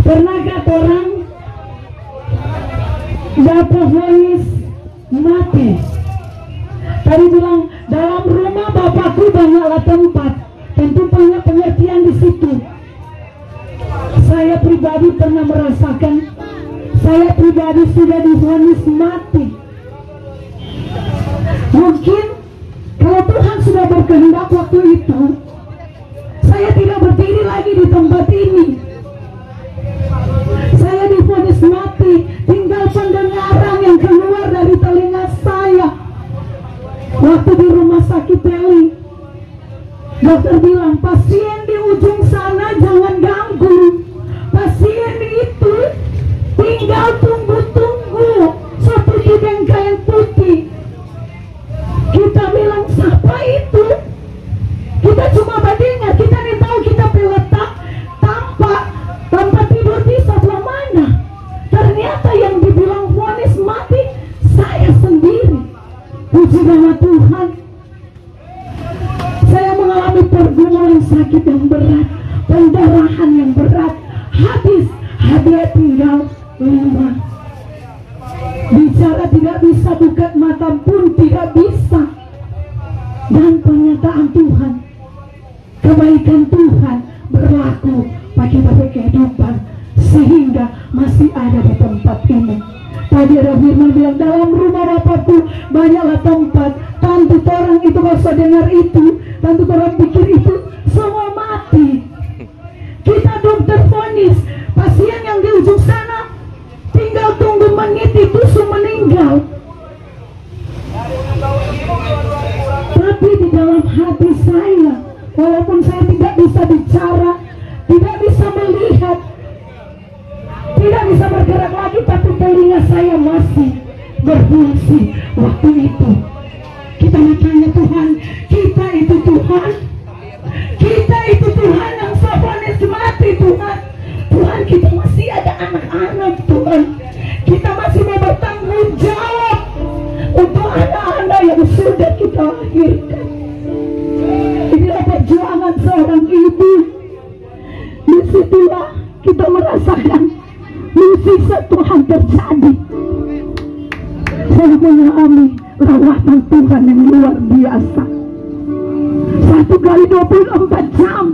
Pernahkah orang dapat vonis mati? Tadi bilang dalam rumah Bapakku banyaklah tempat, tentu banyak pengertian di situ. Saya pribadi pernah merasakan, saya pribadi sudah divonis mati. Mungkin kalau Tuhan sudah berkehendak waktu itu, saya tidak berdiri lagi di tempat ini. Saya divonis mati, tinggal pendengaran yang keluar dari telinga saya. Waktu di rumah sakit Teli, dokter bilang pasien di ujung sana jangan ganggu. Pasien itu tinggal tunggu-tunggu seperti bengkai putih. Kita bilang siapa itu? Kita cuma mendengar, kita tidak tahu kita peletak tanpa tidur di sebelah mana. Ternyata yang dibilang vonis mati saya sendiri. Puji nama Tuhan. Saya mengalami pergumulan sakit yang berat, pendarahan yang berat, habis hadiah tinggal 5. Bicara tidak bisa, buka mata pun tidak bisa. Dan pernyataan Tuhan, kebaikan Tuhan berlaku bagi kehidupan sehingga masih ada di tempat ini. Tadi ada firman bilang dalam rumah Bapakku banyaklah tempat. Tentu orang itu kalau saya dengar itu, tentu orang pikir itu semua mati. Kita dokter vonis pasien yang di ujung sana tinggal tunggu menit itu sudah meninggal. Tapi di dalam hati saya, walaupun saya tidak bisa bicara, tidak bisa melihat, tidak bisa bergerak lagi, tapi telinga saya masih berfungsi waktu itu. Kita bertanya Tuhan, kita itu Tuhan, kita itu Tuhan yang vonis mati Tuhan. Tuhan, kita masih ada anak-anak Tuhan, kita masih mau bertanggung jawab untuk anak-anak yang sudah kita lahirkan. Inilah perjuangan seorang ibu. Disitulah kita merasakan mujizat Tuhan terjadi. Saya mengalami rawatan Tuhan yang luar biasa. 1 kali 24 jam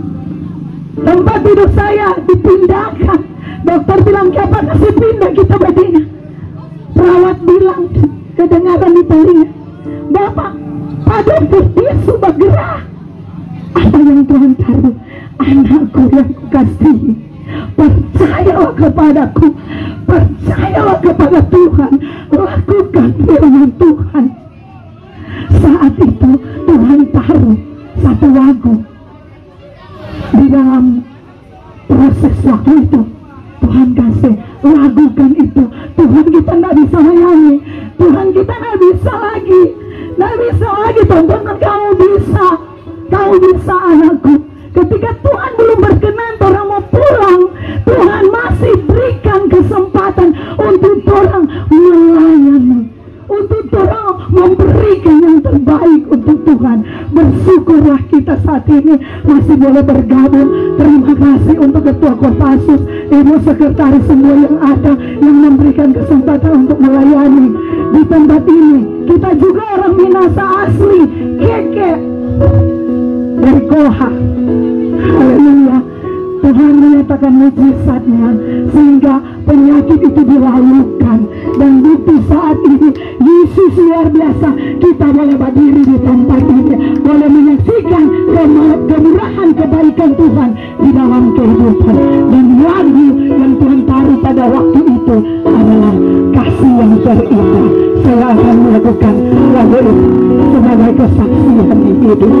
tempat tidur saya dipindahkan. Dokter bilang kapan kasih pindah, kita berdiri. Perawat bilang kedengaran di telinga, Bapak, Pak Dokter, dia sudah gerah. Apa yang Tuhan taruh? Anakku yang kukasihi, percayalah kepadaku, percayalah kepada Tuhan, lakukan firman Tuhan. baik untuk Tuhan. Bersyukurlah kita saat ini masih boleh bergabung. Terima kasih untuk Ketua Kopassus, Ibu Sekretaris semua yang ada, yang memberikan kesempatan untuk melayani di tempat ini. Kita juga orang Minasa asli, Keke dari Koha. Haleluya. Tuhan menyatakan mujizatnya sehingga penyakit itu dilalukan, dan bukti saat ini Yesus luar biasa. Kita boleh berdiri di tempat ini, boleh menyaksikan kemurahan kebaikan Tuhan di dalam kehidupan. Dan lagu yang Tuhan taruh pada waktu itu adalah kasih yang terindah. Saya akan melakukan lagu itu sebagai kesaksian di hidup.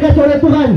diberkati oleh Tuhan.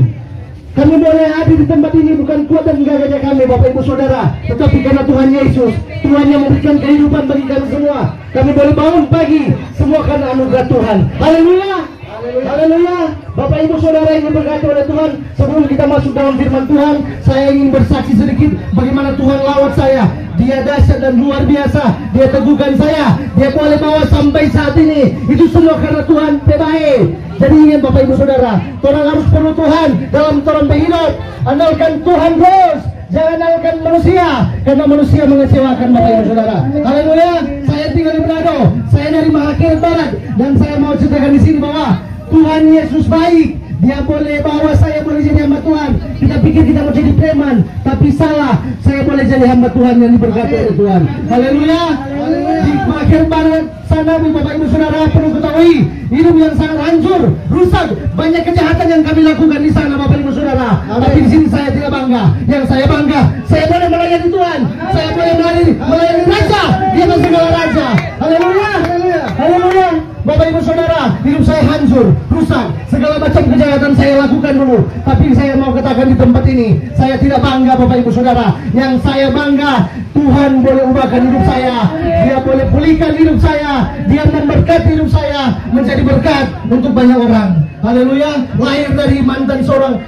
Kami boleh hadir di tempat ini bukan kuat dan gagahnya kami, Bapak Ibu Saudara, tetapi karena Tuhan Yesus, Tuhan yang memberikan kehidupan bagi kami semua. Kami boleh bangun pagi, semua karena anugerah Tuhan. Haleluya. Haleluya. Bapak Ibu Saudara yang diberkati oleh Tuhan, sebelum kita masuk dalam firman Tuhan, saya ingin bersaksi sedikit bagaimana Tuhan lawat saya. Dia dahsyat dan luar biasa. Dia teguhkan saya. Dia boleh bawa sampai saat ini. Itu semua karena Tuhan terbaik. Jadi ingat Bapak Ibu Saudara, orang harus perlu Tuhan dalam orang berhidup. Andalkan Tuhan terus, jangan andalkan manusia, karena manusia mengecewakan Bapak Ibu Saudara. Haleluya. Saya tinggal di Manado, saya dari Mahakir Barat, dan saya mau ceritakan di sini bahwa Tuhan Yesus baik. Dia boleh bawa saya boleh jadi hamba Tuhan. Kita pikir kita mau jadi preman, tapi salah. Saya boleh jadi hamba Tuhan yang diberkati oleh Tuhan. Haleluya. Di Mahakir Barat sana, Bapak Ibu Saudara, perlu ketahui, hidup yang sangat hancur, rusak, banyak kejahatan yang kami lakukan di sana, Bapak Ibu Saudara. Tapi di sini saya tidak bangga. Yang saya bangga, saya boleh melayani Tuhan. Saya boleh melayani Raja di atas segala raja. Haleluya. Haleluya. Bapak Ibu Saudara, hidup saya hancur, rusak, segala macam kejahatan saya lakukan dulu. Tapi saya mau katakan di tempat ini, saya tidak bangga Bapak Ibu Saudara. Yang saya bangga, Tuhan boleh ubahkan hidup saya. Dia boleh pulihkan hidup saya. Dia memberkati hidup saya menjadi berkat untuk banyak orang. Haleluya. Lahir dari mantan seorang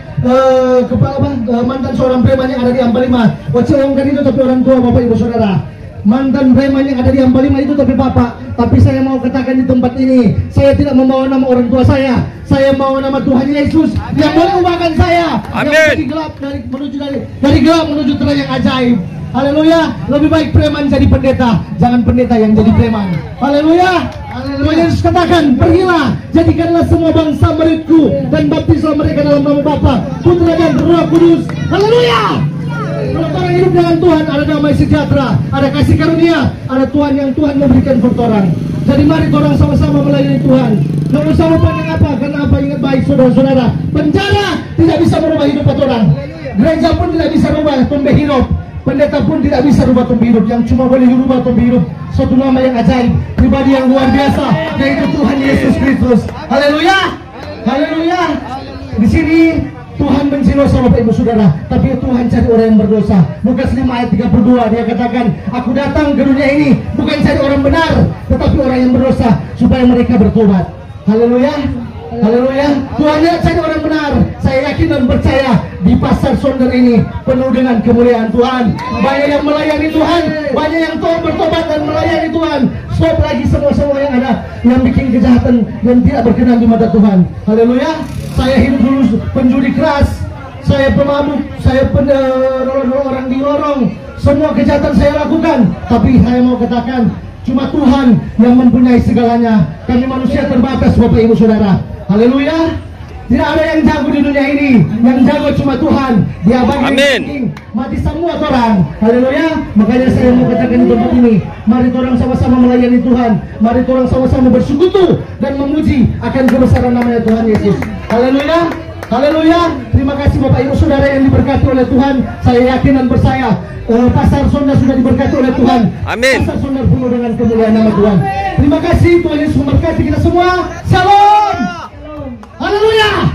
mantan seorang preman yang ada di Ampalima. Wacong kan itu, tapi orang tua Bapak Ibu Saudara. Mantan preman yang ada di Ampalima itu tapi bapak. Tapi saya mau katakan di tempat ini, saya tidak membawa nama orang tua saya. Saya membawa nama Tuhan Yesus yang boleh ubahkan saya. Amin. Dari gelap dari gelap menuju terang yang ajaib. Haleluya. Lebih baik preman jadi pendeta, jangan pendeta yang jadi preman. Haleluya. Tuhan Yesus katakan, pergilah, jadikanlah semua bangsa muridku dan baptislah mereka dalam nama Bapa, Putra dan Roh Kudus. Haleluya. Kalau orang hidup dengan Tuhan, ada damai sejahtera, ada kasih karunia, ada Tuhan yang Tuhan memberikan untuk orang. Jadi mari orang sama-sama melayani Tuhan. Nggak usah lupa apa, karena apa, ingat baik saudara-saudara, penjara tidak bisa merubah hidup orang. Gereja pun tidak bisa merubah tumbuh hidup. Pendeta pun tidak bisa rubah tumbuh hidup. Yang cuma boleh dirubah tumbuh hidup suatu nama yang ajaib, pribadi yang luar biasa, yaitu Tuhan Yesus Kristus. Haleluya. Haleluya. Di sini Tuhan benci dosa Bapak Ibu Saudara, tapi Tuhan cari orang yang berdosa. Lukas 5 ayat 32 dia katakan, aku datang ke dunia ini bukan cari orang benar, tetapi orang yang berdosa supaya mereka bertobat. Haleluya. Haleluya. Tuhan cari orang benar. Saya yakin dan percaya di pasar Sonder ini penuh dengan kemuliaan Tuhan. Banyak yang melayani Tuhan, banyak yang bertobat dan melayani Tuhan. Stop lagi semua yang ada yang bikin kejahatan dan tidak berkenan di mata Tuhan. Haleluya. Saya hidup dulu penjudi keras, saya pemabuk, saya orang di lorong, semua kejahatan saya lakukan. Tapi saya mau katakan, cuma Tuhan yang mempunyai segalanya. Kami manusia terbatas Bapak Ibu Saudara. Haleluya. Tidak ada yang jago di dunia ini, yang jago cuma Tuhan. Dia bagi mati semua orang. Haleluya. Makanya saya mau katakan di tempat ini, mari orang sama-sama melayani Tuhan. Mari orang sama-sama bersekutu dan memuji akan kebesaran namanya Tuhan Yesus. Haleluya. Haleluya. Terima kasih Bapak Ibu Saudara yang diberkati oleh Tuhan. Saya yakin dan percaya pasar Sonder sudah diberkati oleh Tuhan. Amin. Pasar Sonder penuh dengan kemuliaan nama Tuhan. Terima kasih. Tuhan Yesus memberkati kita semua. Shalom. Haleluya.